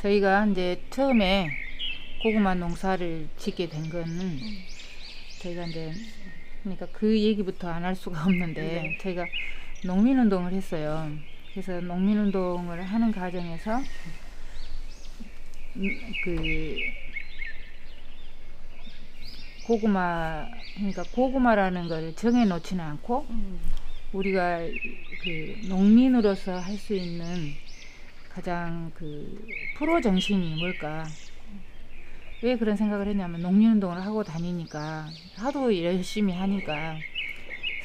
저희가 이제 처음에 고구마 농사를 짓게 된 거는 저희가 이제 그러니까 그 얘기부터 안 할 수가 없는데 저희가 농민운동을 했어요. 그래서 농민운동을 하는 과정에서 그 고구마 그러니까 고구마라는 걸 정해 놓지는 않고 우리가 그 농민으로서 할 수 있는 가장 그 프로 정신이 뭘까? 왜 그런 생각을 했냐면 농민운동을 하고 다니니까 하도 열심히 하니까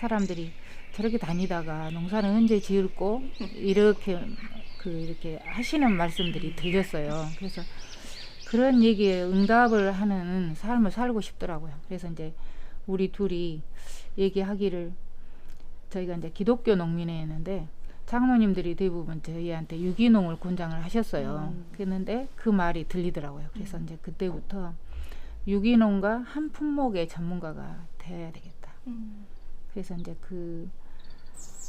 사람들이 저렇게 다니다가 농사는 언제 지을고 이렇게 이렇게 하시는 말씀들이 들렸어요. 그래서 그런 얘기에 응답을 하는 삶을 살고 싶더라고요. 그래서 이제 우리 둘이 얘기하기를 저희가 이제 기독교 농민회였는데 장로님들이 대부분 저희한테 유기농을 권장을 하셨어요. 그랬는데 그 말이 들리더라고요. 그래서 이제 그때부터 유기농과 한 품목의 전문가가 돼야 되겠다. 그래서 이제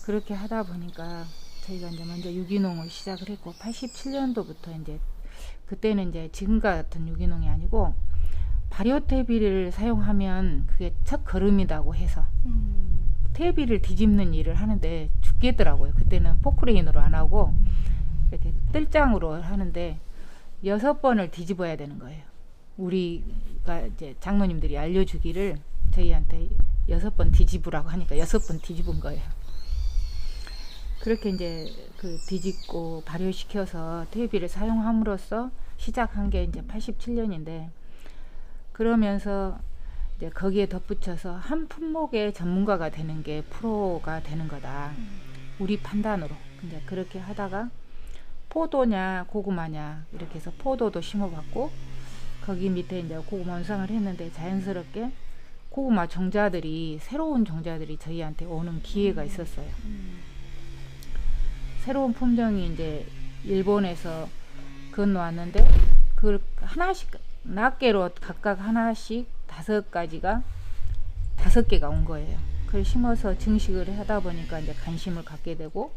그렇게 하다 보니까 저희가 이제 먼저 유기농을 시작을 했고 87년도부터 이제 그때는 이제 지금과 같은 유기농이 아니고 발효 퇴비를 사용하면 그게 첫 걸음이라고 해서 퇴비를 뒤집는 일을 하는데 죽겠더라고요. 그때는 포크레인으로 안 하고 이렇게 뜰장으로 하는데 6번을 뒤집어야 되는 거예요. 우리가 이제 장로님들이 알려주기를 저희한테 6번 뒤집으라고 하니까 6번 뒤집은 거예요. 그렇게 이제 그 뒤집고 발효시켜서 퇴비를 사용함으로써 시작한 게 이제 87년인데 그러면서 이제 거기에 덧붙여서 한 품목의 전문가가 되는 게 프로가 되는 거다. 우리 판단으로. 근데 그렇게 하다가 포도냐 고구마냐 이렇게 해서 포도도 심어봤고 거기 밑에 이제 고구마 원상을 했는데 자연스럽게 고구마 종자들이 새로운 종자들이 저희한테 오는 기회가 있었어요. 새로운 품종이 이제 일본에서 건너왔는데 그걸 하나씩 낱개로 각각 하나씩 5개가 온 거예요. 그걸 심어서 증식을 하다 보니까 이제 관심을 갖게 되고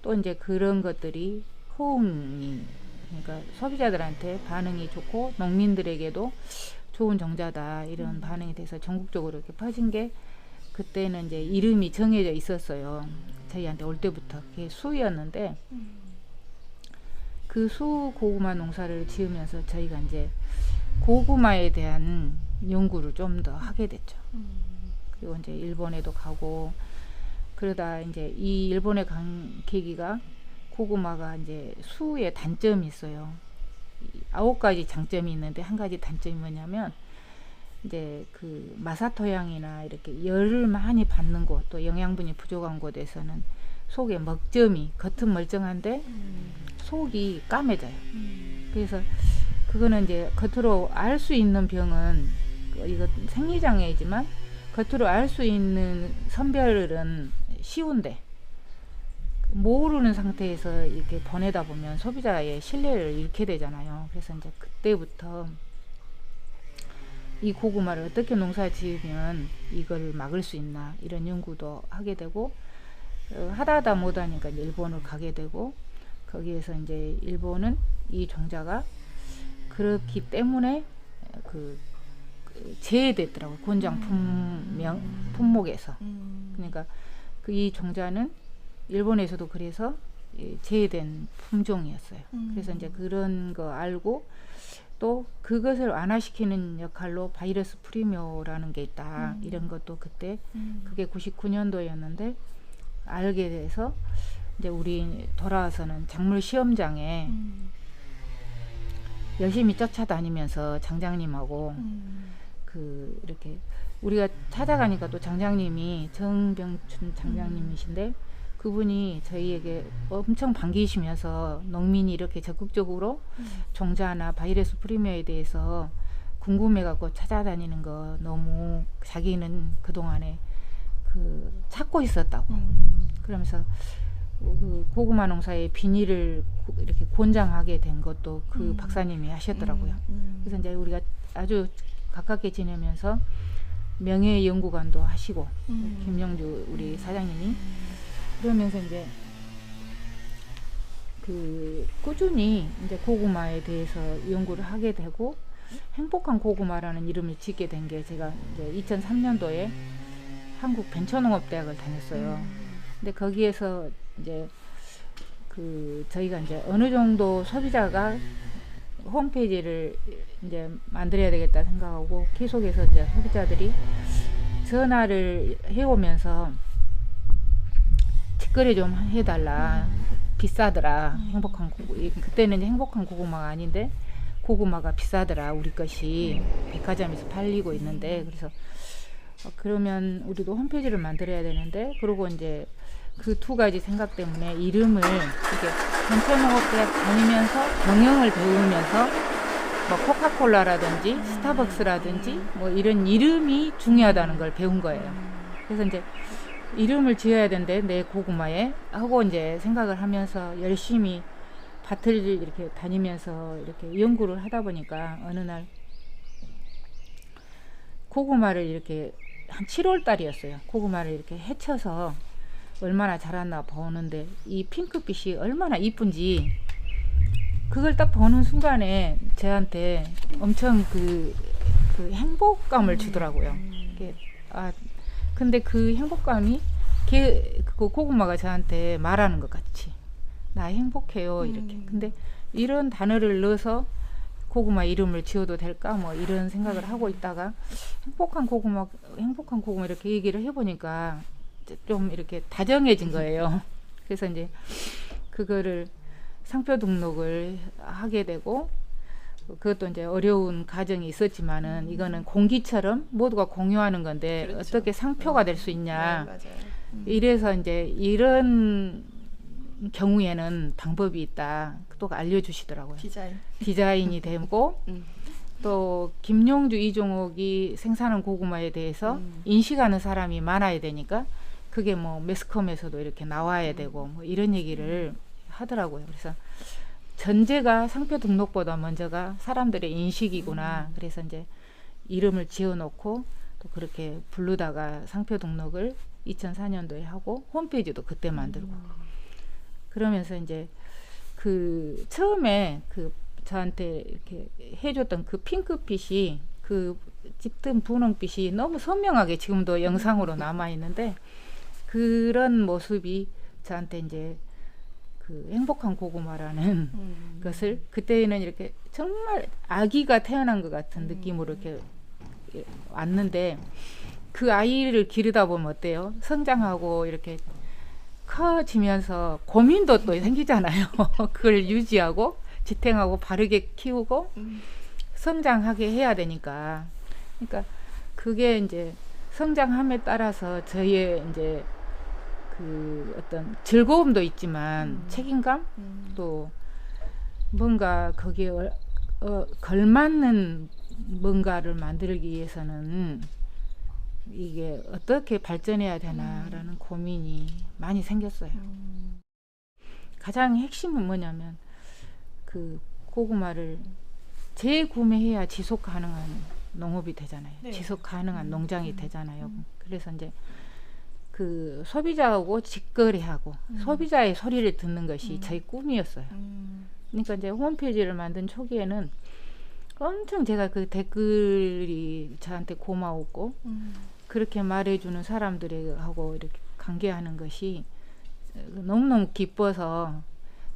또 이제 그런 것들이 호응이 그러니까 소비자들한테 반응이 좋고 농민들에게도 좋은 종자다 이런 반응이 돼서 전국적으로 이렇게 퍼진 게 그때는 이제 이름이 정해져 있었어요. 저희한테 올 때부터 그게 수였는데 그 수 고구마 농사를 지으면서 저희가 이제 고구마에 대한 연구를 좀 더 하게 됐죠. 그리고 이제 일본에도 가고 그러다 이제 이 일본에 간 계기가 고구마가 이제 수의 단점이 있어요. 9가지 장점이 있는데 한 가지 단점이 뭐냐면 이제 그 마사토양이나 이렇게 열을 많이 받는 곳 또 영양분이 부족한 곳에서는 속에 먹점이 겉은 멀쩡한데 속이 까매져요. 그래서 그거는 이제 겉으로 알 수 있는 병은 이거 생리장애이지만 겉으로 알 수 있는 선별은 쉬운데 모르는 상태에서 이렇게 보내다 보면 소비자의 신뢰를 잃게 되잖아요. 그래서 이제 그때부터 이 고구마를 어떻게 농사 지으면 이걸 막을 수 있나 이런 연구도 하게 되고 하다 못하니까 이제 일본을 가게 되고 거기에서 이제 일본은 이 종자가 그렇기 때문에 제외됐더라고요. 권장 품목에서. 그러니까 이 종자는 일본에서도 그래서 제외된 품종이었어요. 그래서 이제 그런 거 알고 또 그것을 완화시키는 역할로 바이러스 프리묘라는 게 있다. 이런 것도 그때 그게 99년도였는데 알게 돼서 이제 우리 돌아와서는 작물 시험장에 열심히 쫓아다니면서 장장님하고 이렇게 우리가 찾아가니까 또 장장님이 정병춘 장장님이신데 그분이 저희에게 엄청 반기시면서 농민이 이렇게 적극적으로 종자나 바이러스 프리미어에 대해서 궁금해갖고 찾아다니는 거 너무 자기는 그동안에 찾고 있었다고 그러면서 그 고구마 농사의 비닐을 이렇게 권장하게 된 것도 그 박사님이 하셨더라고요. 그래서 이제 우리가 아주 가깝게 지내면서 명예연구관도 하시고 김영주 우리 사장님이 그러면서 이제 꾸준히 이제 고구마에 대해서 연구를 하게 되고 행복한 고구마라는 이름을 짓게 된 게 제가 이제 2003년도에 한국 벤처농업대학을 다녔어요. 근데 거기에서 이제 저희가 이제 어느 정도 소비자가 홈페이지를 이제 만들어야 되겠다 생각하고 계속해서 이제 소비자들이 전화를 해오면서 직거래 좀 해달라. 비싸더라. 행복한 그때는 행복한 고구마가 아닌데 고구마가 비싸더라. 우리 것이 백화점에서 팔리고 있는데 그래서 그러면 우리도 홈페이지를 만들어야 되는데 그러고 이제 그 두 가지 생각 때문에 이름을 이렇게 벤처농업대학 다니면서 경영을 배우면서 뭐 코카콜라라든지 스타벅스라든지 뭐 이런 이름이 중요하다는 걸 배운 거예요. 그래서 이제 이름을 지어야 되는데 내 고구마에 하고 이제 생각을 하면서 열심히 밭을 이렇게 다니면서 이렇게 연구를 하다 보니까 어느 날 고구마를 이렇게 한 7월 달이었어요. 고구마를 이렇게 헤쳐서 얼마나 자랐나 보는데 이 핑크빛이 얼마나 이쁜지 그걸 딱 보는 순간에 저한테 엄청 그 행복감을 주더라고요. 근데 그 행복감이 그 고구마가 저한테 말하는 것 같이 나 행복해요 이렇게. 근데 이런 단어를 넣어서 고구마 이름을 지어도 될까 뭐 이런 생각을 하고 있다가 행복한 고구마 이렇게 얘기를 해보니까 좀 이렇게 다정해진 거예요. 그래서 이제 그거를 상표 등록을 하게 되고 그것도 이제 어려운 과정이 있었지만은 이거는 공기처럼 모두가 공유하는 건데 그렇죠. 어떻게 상표가 될 수 있냐. 네, 맞아요. 이래서 이제 이런 경우에는 방법이 있다. 또 알려주시더라고요. 디자인이 되고 또 김용주, 이종옥이 생산한 고구마에 대해서 인식하는 사람이 많아야 되니까 그게 뭐 매스컴에서도 이렇게 나와야 되고 뭐 이런 얘기를 하더라고요. 그래서 전제가 상표 등록보다 먼저가 사람들의 인식이구나. 그래서 이제 이름을 지어놓고 또 그렇게 부르다가 상표 등록을 2004년도에 하고 홈페이지도 그때 만들고 그러면서 이제 그 처음에 그 저한테 이렇게 해줬던 그 핑크빛이 그 짙은 분홍빛이 너무 선명하게 지금도 영상으로 남아 있는데 그런 모습이 저한테 이제 그 행복한 고구마라는 것을 그때는 이렇게 정말 아기가 태어난 것 같은 느낌으로 이렇게 왔는데 그 아이를 기르다 보면 어때요? 성장하고 이렇게 커지면서 고민도 또 생기잖아요. 그걸 유지하고 지탱하고 바르게 키우고 성장하게 해야 되니까. 그러니까 그게 이제 성장함에 따라서 저희의 이제 그 어떤 즐거움도 있지만 책임감 또 뭔가 거기에 걸맞는 뭔가를 만들기 위해서는 이게 어떻게 발전해야 되나라는 고민이 많이 생겼어요. 가장 핵심은 뭐냐면 그 고구마를 재구매해야 지속 가능한 농업이 되잖아요. 네. 지속 가능한 농장이 되잖아요. 그래서 이제 그 소비자하고 직거래하고 소비자의 소리를 듣는 것이 저희 꿈이었어요. 그러니까 이제 홈페이지를 만든 초기에는 엄청 제가 그 댓글이 저한테 고마웠고 그렇게 말해주는 사람들하고 이렇게 관계하는 것이 너무너무 기뻐서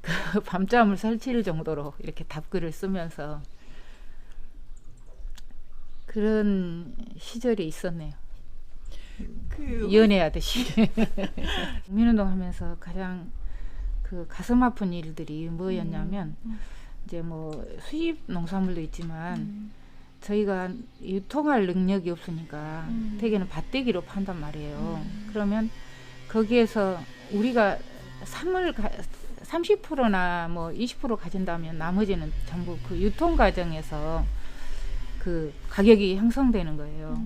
그 밤잠을 설칠 정도로 이렇게 답글을 쓰면서 그런 시절이 있었네요. 연애하듯이. 국민운동 하면서 가장 그 가슴 아픈 일들이 뭐였냐면 이제 뭐 수입 농산물도 있지만 저희가 유통할 능력이 없으니까 대개는 밭대기로 판단 말이에요. 그러면 거기에서 우리가 30%나 뭐 20% 가진다면 나머지는 전부 그 유통 과정에서 그 가격이 형성되는 거예요.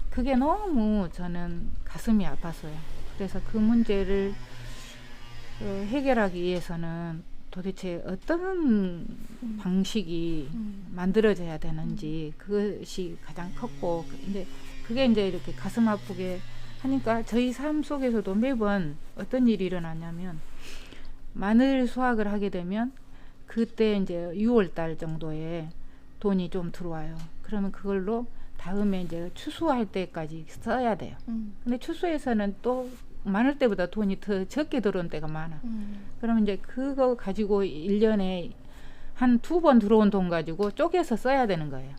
그게 너무 저는 가슴이 아팠어요. 그래서 그 문제를 해결하기 위해서는 도대체 어떤 방식이 만들어져야 되는지 그것이 가장 컸고 근데 그게 이제 이렇게 가슴 아프게 하니까 저희 삶 속에서도 매번 어떤 일이 일어나냐면 마늘 수확을 하게 되면 그때 이제 6월 달 정도에 돈이 좀 들어와요. 그러면 그걸로 다음에 이제 추수할 때까지 써야 돼요. 근데 추수에서는 또 마늘 때보다 돈이 더 적게 들어온 때가 많아. 그러면 이제 그거 가지고 1년에 한 2번 들어온 돈 가지고 쪼개서 써야 되는 거예요.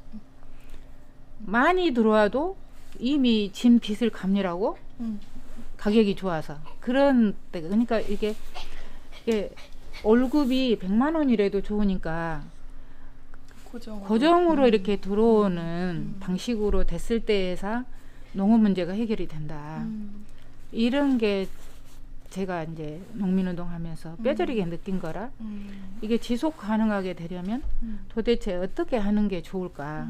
많이 들어와도 이미 진 빚을 갚느라고 가격이 좋아서 그런 때가, 그러니까 이게 월급이 100만 원이라도 좋으니까 고정으로 이렇게 들어오는 방식으로 됐을 때에서 농업 문제가 해결이 된다. 이런 게 제가 이제 농민운동 하면서 뼈저리게 느낀 거라 이게 지속 가능하게 되려면 도대체 어떻게 하는 게 좋을까.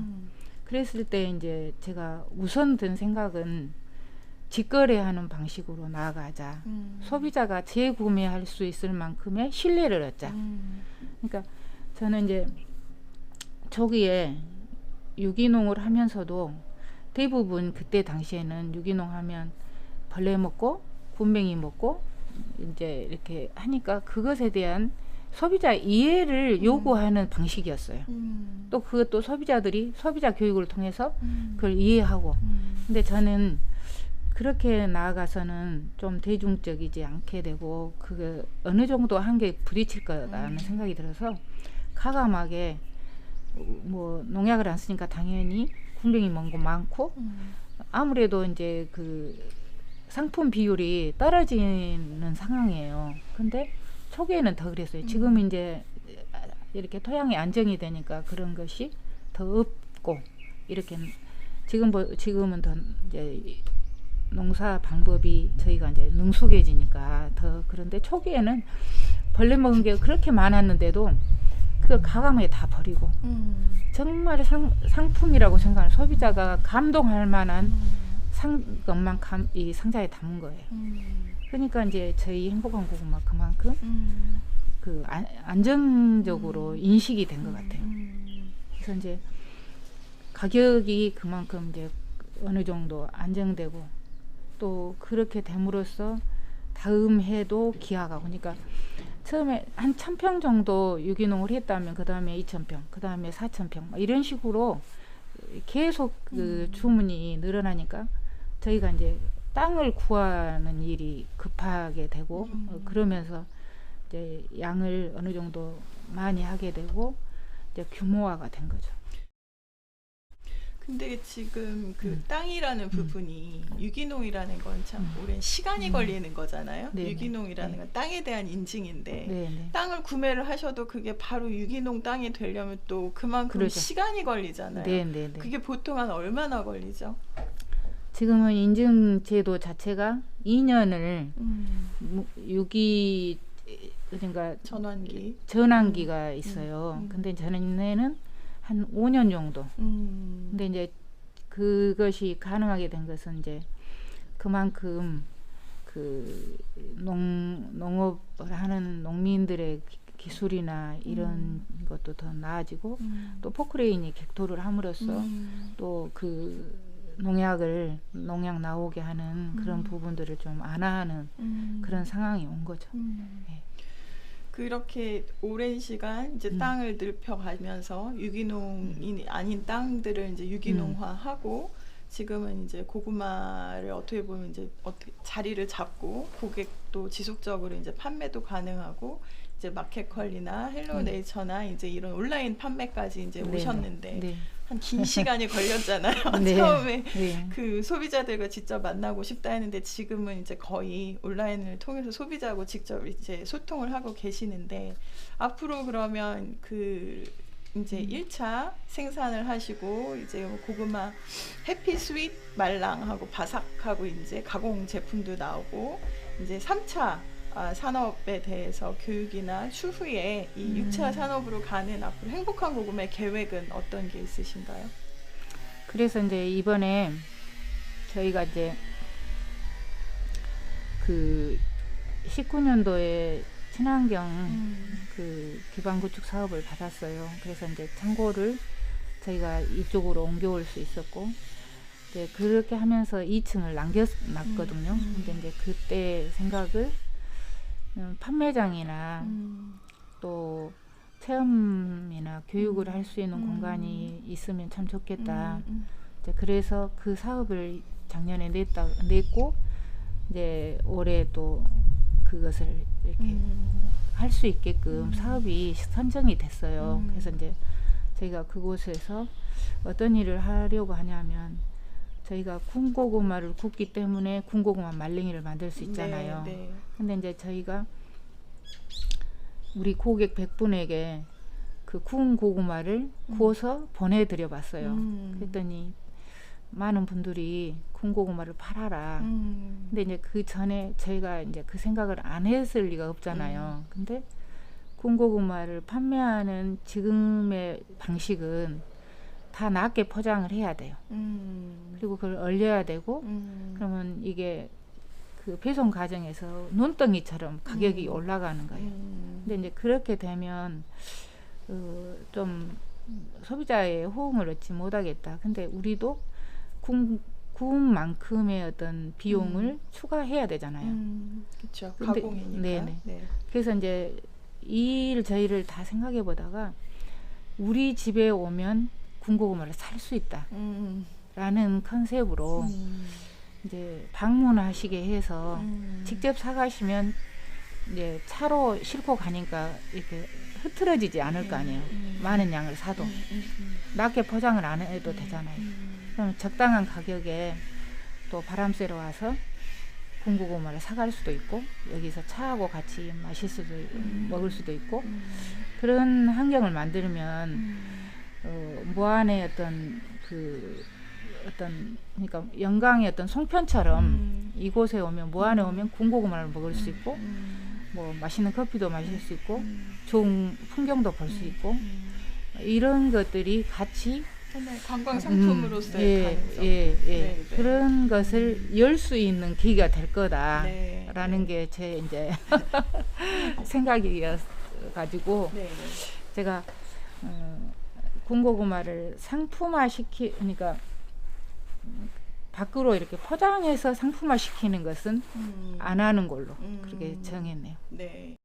그랬을 때 이제 제가 우선 든 생각은 직거래하는 방식으로 나아가자. 소비자가 재구매할 수 있을 만큼의 신뢰를 얻자. 그러니까 저는 이제 초기에 유기농을 하면서도 대부분 그때 당시에는 유기농 하면 벌레 먹고 군뱅이 먹고 이제 이렇게 하니까 그것에 대한 소비자 이해를 요구하는 방식이었어요. 또 그것도 소비자들이 소비자 교육을 통해서 그걸 이해하고. 근데 저는 그렇게 나아가서는 좀 대중적이지 않게 되고 그게 어느 정도 한계에 부딪힐 거라는 생각이 들어서 과감하게 뭐 농약을 안 쓰니까 당연히 군뱅이 먹은 거 많고 아무래도 이제 그 상품 비율이 떨어지는 상황이에요. 근데 초기에는 더 그랬어요. 지금 이제 이렇게 토양이 안정이 되니까 그런 것이 더 없고 이렇게 지금은 더 이제 농사 방법이 저희가 이제 능숙해지니까 더 그런데 초기에는 벌레 먹은 게 그렇게 많았는데도 그걸 과감하게 다 버리고 정말 상품이라고 생각하는 소비자가 감동할 만한 것만 이 상자에 담은 거예요. 그러니까 이제 저희 행복한 고구마 그만큼 그 안정적으로 인식이 된 것 같아요. 그래서 이제 가격이 그만큼 이제 어느 정도 안정되고 또 그렇게 됨으로써 다음 해도 기아가 그러니까 처음에 한 1000평 정도 유기농을 했다면 그 다음에 2000평, 그 다음에 4000평 이런 식으로 계속 그 주문이 늘어나니까 저희가 이제 땅을 구하는 일이 급하게 되고 그러면서 이제 양을 어느 정도 많이 하게 되고 이제 규모화가 된 거죠. 근데 지금 그 땅이라는 부분이 유기농이라는 건 참 오랜 시간이 걸리는 거잖아요. 네네. 유기농이라는 건 땅에 대한 인증인데 네네. 땅을 구매를 하셔도 그게 바로 유기농 땅이 되려면 또 그만큼 그러죠. 시간이 걸리잖아요. 네네네. 그게 보통 한 얼마나 걸리죠? 지금은 인증 제도 자체가 2년을 유기 그러니까 전환기가 있어요. 근데 전에는 한 5년 정도. 근데 이제 그것이 가능하게 된 것은 이제 그만큼 그 농업을 하는 농민들의 기술이나 이런 것도 더 나아지고 또 포크레인이 객토를 함으로써 또 그 농약 나오게 하는 그런 부분들을 좀 완화하는 그런 상황이 온 거죠. 네. 그렇게 오랜 시간 이제 땅을 넓혀가면서 유기농이 아닌 땅들을 이제 유기농화하고 지금은 이제 고구마를 어떻게 보면 이제 자리를 잡고 고객도 지속적으로 이제 판매도 가능하고 이제 마켓컬리나 헬로네이처나 이제 이런 온라인 판매까지 이제 오셨는데 네. 한 긴 시간이 걸렸잖아요. 네. 처음에 네. 그 소비자들과 직접 만나고 싶다 했는데 지금은 이제 거의 온라인을 통해서 소비자하고 직접 이제 소통을 하고 계시는데 앞으로 그러면 그 이제 1차 생산을 하시고 이제 고구마 해피 스윗 말랑하고 바삭하고 이제 가공 제품도 나오고 이제 3차 산업에 대해서 교육이나 추후에 이 6차 산업으로 가는 앞으로 행복한 고구마의 계획은 어떤 게 있으신가요? 그래서 이제 이번에 저희가 이제 그 19년도에 친환경 그 기반 구축 사업을 받았어요. 그래서 이제 창고를 저희가 이쪽으로 옮겨올 수 있었고 이제 그렇게 하면서 2층을 남겨놨거든요. 근데 이제 그때 생각을 판매장이나 또 체험이나 교육을 할 수 있는 음. 공간이 있으면 참 좋겠다. 이제 그래서 그 사업을 작년에 냈고 이제 올해 또 그것을 이렇게 할 수 있게끔 사업이 선정이 됐어요. 그래서 이제 저희가 그곳에서 어떤 일을 하려고 하냐면 저희가 군고구마를 굽기 때문에 군고구마 말랭이를 만들 수 있잖아요. 네, 네. 근데 이제 저희가 우리 고객 100분에게 그 구운 고구마를 구워서 보내드려 봤어요. 그랬더니 많은 분들이 구운 고구마를 팔아라. 근데 이제 그 전에 저희가 이제 그 생각을 안 했을 리가 없잖아요. 근데 구운 고구마를 판매하는 지금의 방식은 다 낮게 포장을 해야 돼요. 그리고 그걸 얼려야 되고 그러면 이게 그 배송 과정에서 눈덩이처럼 가격이 올라가는 거예요. 근데 이제 그렇게 되면 좀 소비자의 호응을 얻지 못하겠다. 근데 우리도 구운 만큼의 어떤 비용을 추가해야 되잖아요. 그렇죠. 근데- 가공이니까. 네네. 네. 그래서 이제 이 일 저희를 다 생각해 보다가 우리 집에 오면 군고구마를 살 수 있다 라는 컨셉으로 이제 방문하시게 해서 직접 사가시면 이제 차로 싣고 가니까 이렇게 흐트러지지 않을 거 아니에요. 많은 양을 사도 낮게 포장을 안 해도 되잖아요. 그럼 적당한 가격에 또 바람 쐬러 와서 군고구마를 사갈 수도 있고 여기서 차하고 같이 마실 수도 먹을 수도 있고 그런 환경을 만들면 무한의 어떤 그러니까 영광의 어떤 송편처럼 이곳에 오면 무안에 오면 군고구마를 먹을 수 있고 뭐 맛있는 커피도 마실 수 있고 좋은 풍경도 볼 수 있고 이런 것들이 같이 하나의 관광 상품으로서의 가능성. 네. 그런 것을 열 수 있는 계기가 될 거다라는 네. 게 제 이제 생각이어가지고 제가 군고구마를 그러니까 밖으로 이렇게 포장해서 상품화 시키는 것은 안 하는 걸로 그렇게 정했네요. 네.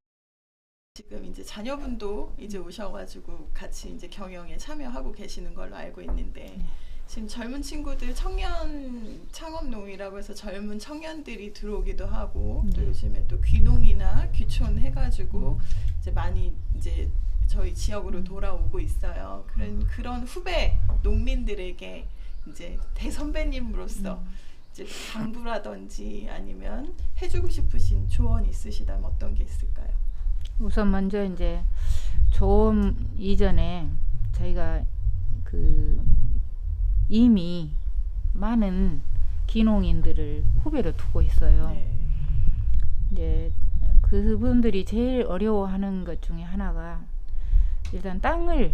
지금 이제 자녀분도 이제 오셔가지고 같이 이제 경영에 참여하고 계시는 걸로 알고 있는데 지금 젊은 친구들 청년 창업농이라고 해서 젊은 청년들이 들어오기도 하고 또 요즘에 또 귀농이나 귀촌 해가지고 이제 많이 이제 저희 지역으로 돌아오고 있어요. 그런 후배 농민들에게 이제 대선배님으로서 이제 당부라든지 아니면 해주고 싶으신 조언이 있으시다면 어떤 게 있을까요? 우선 먼저 이제 조음 이전에 저희가 이미 많은 기농인들을 후배로 두고 있어요. 네. 이제 그분들이 제일 어려워하는 것 중에 하나가 일단 땅을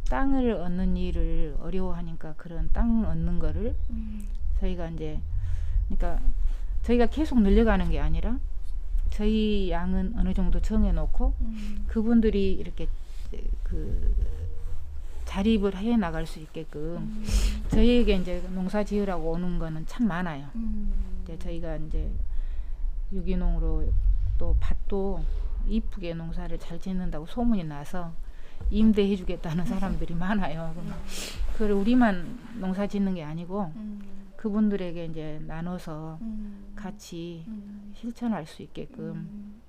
얻는 일을 어려워하니까 그런 땅 얻는 거를 저희가 이제 그러니까 저희가 계속 늘려가는 게 아니라 저희 양은 어느 정도 정해놓고 그분들이 이렇게 자립을 해 나갈 수 있게끔 저희에게 이제 농사 지으라고 오는 거는 참 많아요. 이제 저희가 이제 유기농으로 또 밭도 이쁘게 농사를 잘 짓는다고 소문이 나서 임대해 주겠다는 사람들이 많아요. 그걸 우리만 농사 짓는 게 아니고 그분들에게 이제 나눠서 같이 실천할 수 있게끔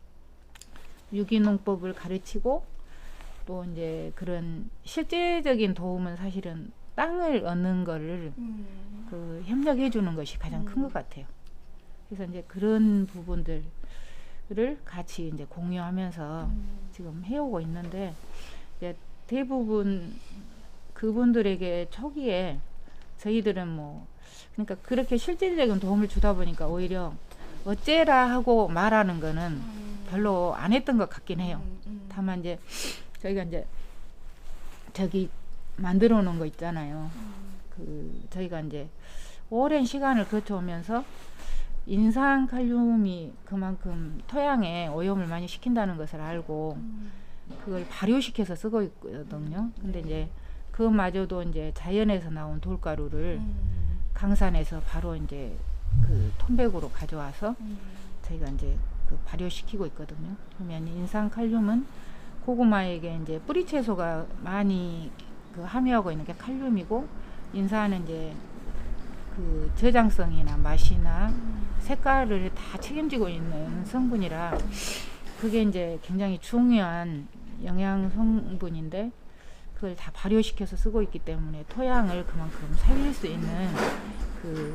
유기농법을 가르치고 또 이제 그런 실제적인 도움은 사실은 땅을 얻는 거를 협력해 주는 것이 가장 큰 것 같아요. 그래서 이제 그런 부분들을 같이 이제 공유하면서 지금 해오고 있는데 이제 대부분 그분들에게 초기에 저희들은 뭐 그러니까 그렇게 실질적인 도움을 주다 보니까 오히려 어째라 하고 말하는 거는 별로 안 했던 것 같긴 해요. 다만 이제 저희가 이제 저기 만들어 놓은 거 있잖아요. 저희가 이제 오랜 시간을 거쳐오면서 인산칼륨이 그만큼 토양에 오염을 많이 시킨다는 것을 알고 그걸 발효시켜서 쓰고 있거든요. 근데 이제 그마저도 이제 자연에서 나온 돌가루를 강산에서 바로 이제 그 톤백으로 가져와서 저희가 이제 그 발효시키고 있거든요. 그러면 인산 칼륨은 고구마에게 이제 뿌리 채소가 많이 그 함유하고 있는 게 칼륨이고, 인산은 이제 그 저장성이나 맛이나 색깔을 다 책임지고 있는 성분이라 그게 이제 굉장히 중요한 영양 성분인데, 그걸 다 발효시켜서 쓰고 있기 때문에 토양을 그만큼 살릴 수 있는 그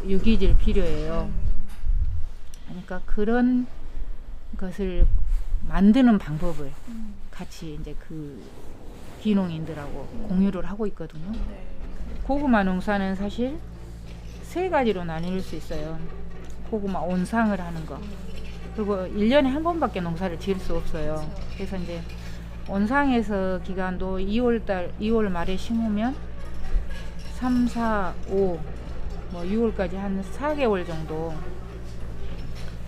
유기질 필요해요. 그러니까 그런 것을 만드는 방법을 같이 이제 그 기농인들하고 공유를 하고 있거든요. 네. 고구마 농사는 사실 세 가지로 나뉠 수 있어요. 고구마 온상을 하는 거, 그리고 1년에 한 번밖에 농사를 지을 수 없어요. 그래서 이제 온상에서 기간도 2월 말에 심으면 3, 4, 5, 뭐 6월까지 한 4개월 정도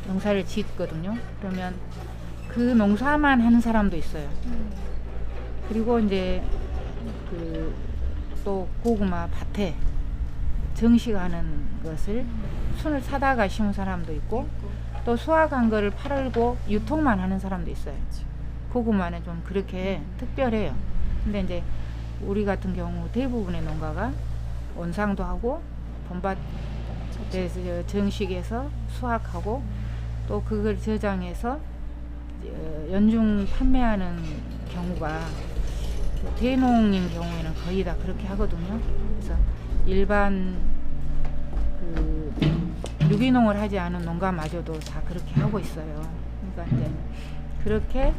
농사를 짓거든요. 그러면 그 농사만 하는 사람도 있어요. 그리고 이제 그 또 고구마 밭에 정식하는 것을 순을 사다가 심은 사람도 있고, 또 수확한 거를 팔고 유통만 하는 사람도 있어요. 고구마는 좀 그렇게 특별해요. 근데 이제 우리 같은 경우 대부분의 농가가 온상도 하고 봄밭에서 정식해서 수확하고 또 그걸 저장해서 연중 판매하는 경우가 대농인 경우에는 거의 다 그렇게 하거든요. 그래서 일반 그 유기농을 하지 않은 농가마저도 다 그렇게 하고 있어요. 그러니까 이제 그렇게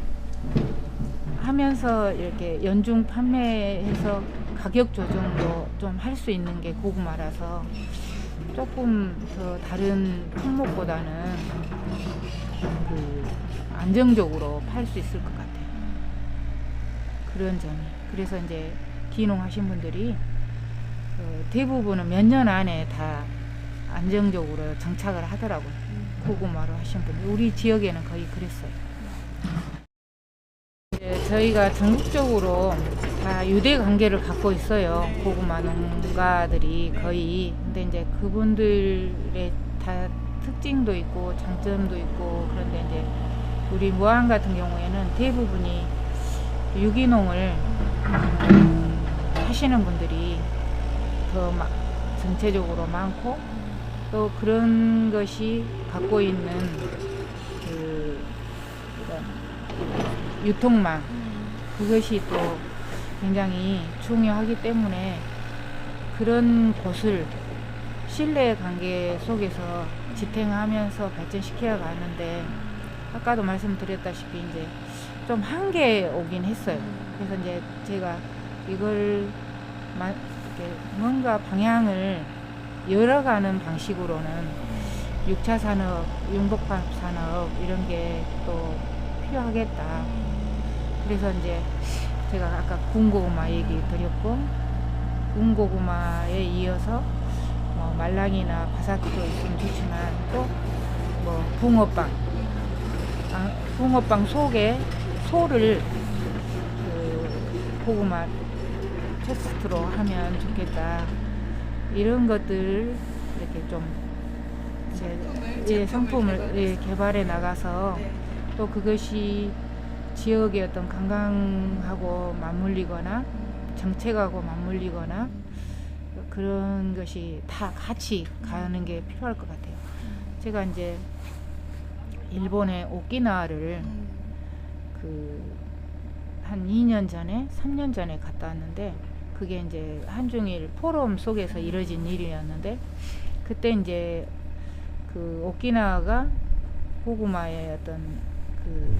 하면서 이렇게 연중 판매해서 가격 조정도 좀 할 수 있는 게 고구마라서 조금 더 다른 품목보다는 그 안정적으로 팔 수 있을 것 같아요. 그런 점이. 그래서 이제 기농하신 분들이 대부분은 몇 년 안에 다 안정적으로 정착을 하더라고요. 고구마로 하신 분들. 우리 지역에는 거의 그랬어요. 저희가 전국적으로 다 유대 관계를 갖고 있어요. 고구마 농가들이 거의. 근데 이제 그분들의 다 특징도 있고 장점도 있고, 그런데 이제 우리 무안 같은 경우에는 대부분이 유기농을 하시는 분들이 더 전체적으로 많고, 또 그런 것이 갖고 있는 그 유통망, 그것이 또 굉장히 중요하기 때문에 그런 곳을 신뢰 관계 속에서 지탱하면서 발전시켜 가는데, 아까도 말씀드렸다시피 이제 좀 한계에 오긴 했어요. 그래서 이제 제가 이걸 이렇게 뭔가 방향을 열어가는 방식으로는 6차 산업, 융복합 산업 이런 게 또 필요하겠다. 그래서 이제 제가 아까 군고구마 얘기 드렸고, 군고구마에 이어서 뭐 말랑이나 바삭도 있으면 좋지만 또 뭐 붕어빵 속에 소를 그 고구마 토스트로 하면 좋겠다. 이런 것들 이렇게 좀 상품을 개발해 나가서 또 그것이 지역의 어떤 관광하고 맞물리거나 정책하고 맞물리거나 그런 것이 다 같이 가는 게 필요할 것 같아요. 제가 이제 일본의 오키나와를 한 2년 전에 3년 전에 갔다 왔는데, 그게 이제 한중일 포럼 속에서 이뤄진 일이었는데, 그때 이제 그 오키나와가 고구마의 어떤 그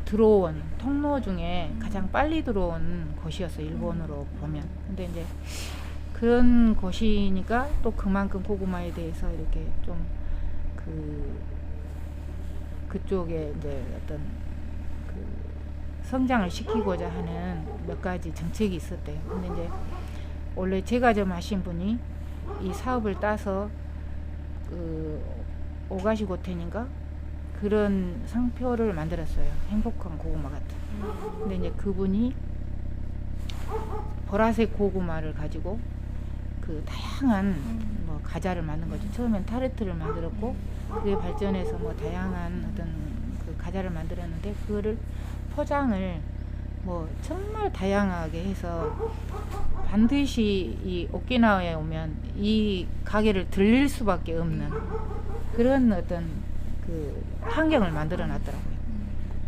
들어온 통로 중에 가장 빨리 들어온 곳이었어요, 일본으로 보면. 근데 이제 그런 곳이니까 또 그만큼 고구마에 대해서 이렇게 좀 그쪽에 이제 어떤 그 성장을 시키고자 하는 몇 가지 정책이 있었대요. 근데 이제 원래 제가 좀 하신 분이 이 사업을 따서 그 오가시 고텐인가 그런 상표를 만들었어요. 행복한 고구마 같은. 근데 이제 그분이 보라색 고구마를 가지고 그 다양한 뭐 과자를 만든 거죠. 처음엔 타르트를 만들었고 그게 발전해서 뭐 다양한 어떤 그 과자를 만들었는데 그거를 포장을 뭐 정말 다양하게 해서 반드시 이 오키나와에 오면 이 가게를 들릴 수밖에 없는 그런 어떤 그 환경을 만들어 놨더라고요.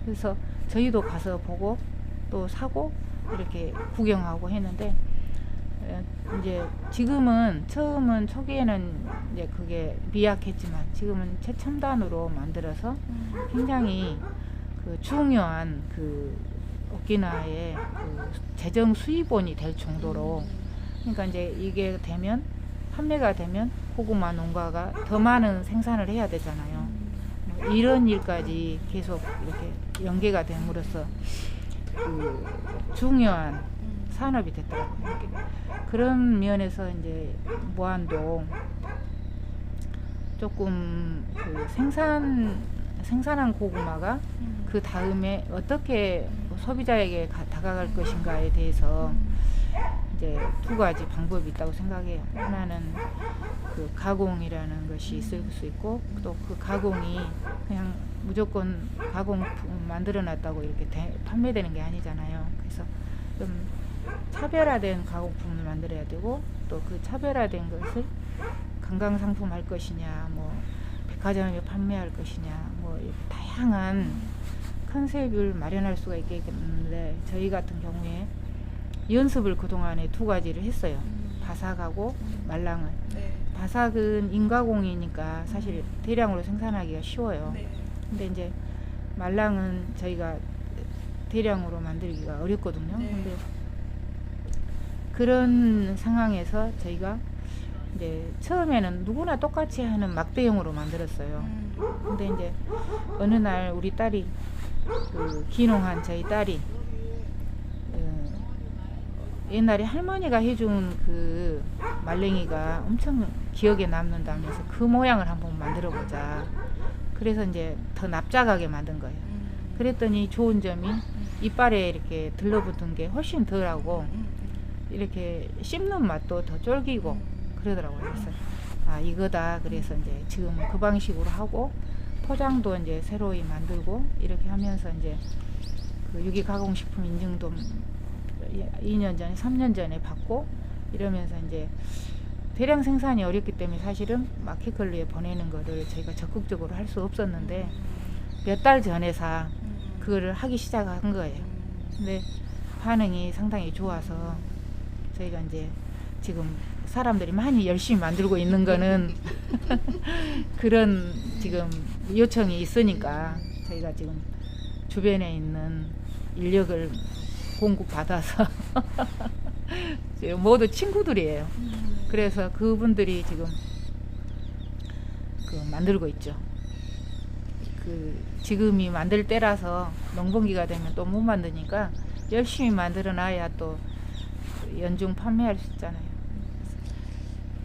그래서 저희도 가서 보고 또 사고 이렇게 구경하고 했는데 이제 지금은 처음은 초기에는 이제 그게 미약했지만 지금은 최첨단으로 만들어서 굉장히 그 중요한 그 오키나와의 그 재정 수입원이 될 정도로 그러니까 이제 이게 되면 판매가 되면 고구마 농가가 더 많은 생산을 해야 되잖아요. 뭐 이런 일까지 계속 이렇게 연계가 됨으로써 그 중요한 산업이 됐더라고요. 그런 면에서 이제 무안도 조금 그 생산한 고구마가 그 다음에 어떻게 소비자에게 다가갈 것인가에 대해서 이제 두 가지 방법이 있다고 생각해요. 하나는 그 가공이라는 것이 있을 수 있고 또 그 가공이 그냥 무조건 가공품 만들어 놨다고 이렇게 판매되는 게 아니잖아요. 그래서 좀 차별화된 가공품을 만들어야 되고 또 그 차별화된 것을 관광상품 할 것이냐 뭐 백화점에 판매할 것이냐 뭐 이렇게 다양한 컨셉을 마련할 수가 있겠는데 저희 같은 경우에 연습을 그동안에 두 가지를 했어요. 바삭하고 말랑을. 네. 바삭은 인가공이니까 사실 대량으로 생산하기가 쉬워요. 네. 근데 이제 말랑은 저희가 대량으로 만들기가 어렵거든요. 네. 근데 그런 상황에서 저희가 이제 처음에는 누구나 똑같이 하는 막대형으로 만들었어요. 근데 이제 어느 날 우리 딸이 그 귀농한 저희 딸이 옛날에 할머니가 해준 그 말랭이가 엄청 기억에 남는다면서 그 모양을 한번 만들어 보자. 그래서 이제 더 납작하게 만든 거예요. 그랬더니 좋은 점이 이빨에 이렇게 들러붙은 게 훨씬 덜하고 이렇게 씹는 맛도 더 쫄기고 그러더라고요. 그래서 아 이거다. 그래서 이제 지금 그 방식으로 하고 포장도 이제 새로이 만들고 이렇게 하면서 이제 그 유기가공식품 인증도 2년 전에 3년 전에 받고 이러면서 이제 대량 생산이 어렵기 때문에 사실은 마켓컬리에 보내는 거를 저희가 적극적으로 할 수 없었는데 몇 달 전에서 그거를 하기 시작한 거예요. 근데 반응이 상당히 좋아서 저희가 이제 지금 사람들이 많이 열심히 만들고 있는 거는 그런 지금 요청이 있으니까 저희가 지금 주변에 있는 인력을 공급받아서 모두 친구들이에요. 그래서 그분들이 지금 그 만들고 있죠. 그 지금이 만들 때라서 농번기가 되면 또 못 만드니까 열심히 만들어 놔야 또 연중 판매할 수 있잖아요.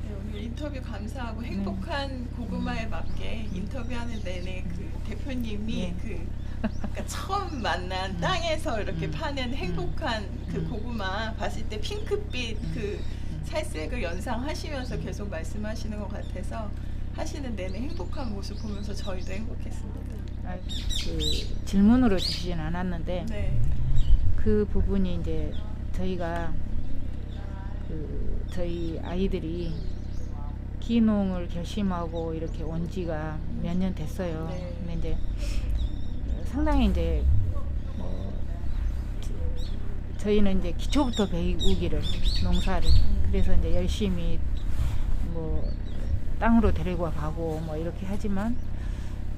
네, 오늘 인터뷰 감사하고 행복한 고구마에 맞게 인터뷰하는 내내 그 대표님이 그 아까 처음 만난 땅에서 이렇게 파는 행복한 그 고구마 봤을 때 핑크빛 그 살색을 연상하시면서 계속 말씀하시는 것 같아서 하시는 내내 행복한 모습 보면서 저희도 행복했습니다. 아, 그 질문으로 주시진 않았는데 네. 그 부분이 이제 저희가 그 저희 아이들이 귀농을 결심하고 이렇게 온 지가 몇 년 됐어요. 네. 근데 이제 상당히 이제 저희는 이제 기초부터 배우기를 농사를 그래서 이제 열심히 뭐 땅으로 데리고 가고 뭐 이렇게 하지만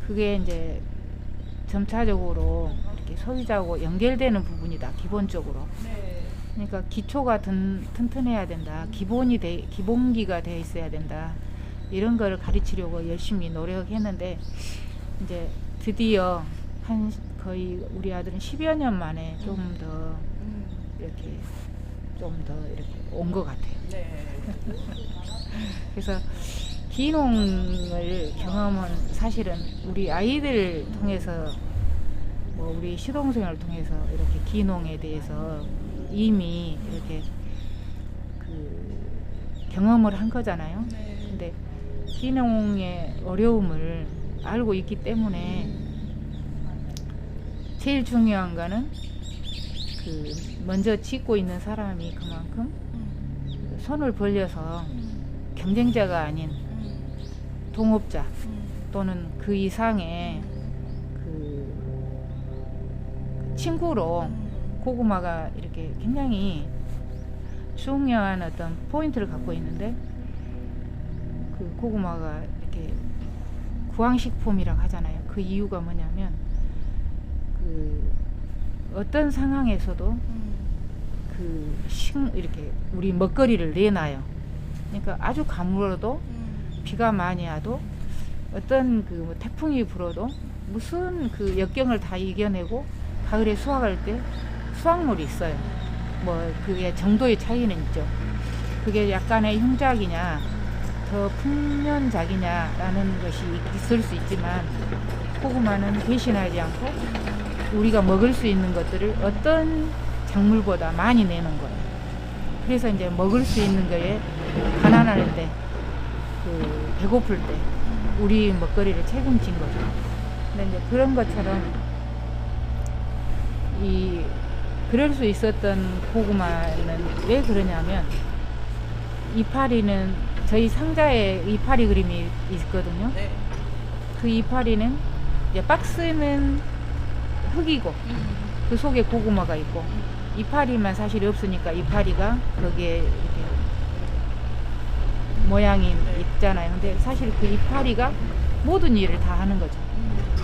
그게 이제 점차적으로 이렇게 소비자하고 연결되는 부분이다 기본적으로. 네. 그러니까 기초가 튼튼해야 된다. 기본기가 돼 있어야 된다. 이런 거를 가르치려고 열심히 노력했는데 이제 드디어 거의 우리 아들은 10여 년 만에 좀 더 이렇게 온 것 같아요. 네. 그래서 귀농을 경험은 사실은 우리 아이들 통해서 뭐 우리 시동생을 통해서 이렇게 귀농에 대해서 이미 이렇게 그 경험을 한 거잖아요. 네. 근데 귀농의 어려움을 알고 있기 때문에 제일 중요한 거는 그 먼저 짓고 있는 사람이 그만큼 손을 벌려서 경쟁자가 아닌 동업자 또는 그 이상의 그 친구로 고구마가 이렇게 굉장히 중요한 어떤 포인트를 갖고 있는데, 그 고구마가 이렇게 구황식품이라고 하잖아요. 그 이유가 뭐냐면 그 어떤 상황에서도 이렇게 우리 먹거리를 내놔요. 그러니까 아주 가물어도 비가 많이 와도 어떤 그 뭐 태풍이 불어도 무슨 그 역경을 다 이겨내고 가을에 수확할 때 수확물이 있어요. 뭐 그게 정도의 차이는 있죠. 그게 약간의 흉작이냐 더 풍년작이냐라는 것이 있을 수 있지만, 고구마는 배신하지 않고 우리가 먹을 수 있는 것들을 어떤 작물보다 많이 내는 거예요. 그래서 이제 먹을 수 있는 거에 가난할 때, 그 배고플 때 우리 먹거리를 책임진 거죠. 근데 이제 그런 것처럼 그럴 수 있었던 고구마는 왜 그러냐면, 이파리는 저희 상자에 이파리 그림이 있거든요. 네. 그 이파리는 이제 박스는 흙이고 그 속에 고구마가 있고, 이파리만 사실 없으니까 이파리가 거기에 이렇게 모양이 있잖아요. 근데 사실 그 이파리가 모든 일을 다 하는 거죠.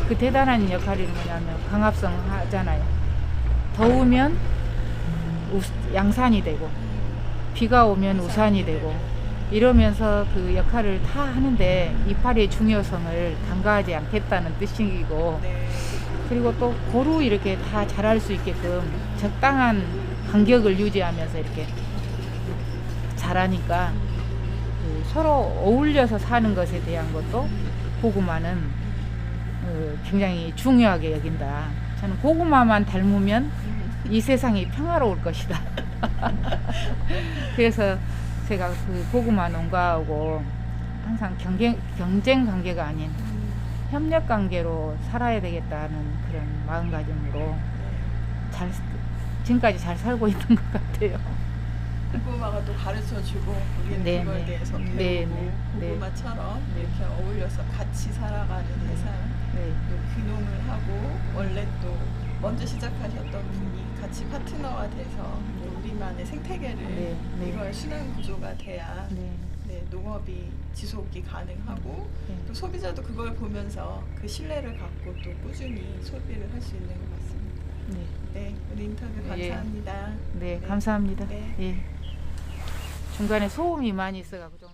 그 대단한 역할이 뭐냐면 강압성 하잖아요. 더우면 양산이 되고 비가 오면 우산이 되고 이러면서 그 역할을 다 하는데, 이파리의 중요성을 간과하지 않겠다는 뜻이고, 네. 그리고 또 고루 이렇게 다 자랄 수 있게끔 적당한 간격을 유지하면서 이렇게 자라니까 그 서로 어울려서 사는 것에 대한 것도 고구마는 굉장히 중요하게 여긴다. 저는 고구마만 닮으면 이 세상이 평화로울 것이다. 그래서 제가 그 고구마 농가하고 항상 경쟁 관계가 아닌 협력 관계로 살아야 되겠다는 그런 마음가짐으로 지금까지 잘 살고 있는 것 같아요. 고구마가 또 가르쳐주고 우리는 네, 그거에 네. 대해서 배우고, 네, 네, 네. 고구마처럼 이렇게 어울려서 같이 살아가는 세상, 네. 또 귀농을 하고 원래 또 먼저 시작하셨던 분이 같이 파트너가 돼서 우리만의 생태계를 네, 네. 이걸 순환 구조가 돼야 네. 네, 농업이 지속이 가능하고 네. 또 소비자도 그걸 보면서 그 신뢰를 갖고 또 꾸준히 소비를 할 수 있는 것 같습니다. 네. 네, 오늘 인터뷰 예. 감사합니다. 네, 감사합니다. 네. 예. 중간에 소음이 많이 있어가지고 좀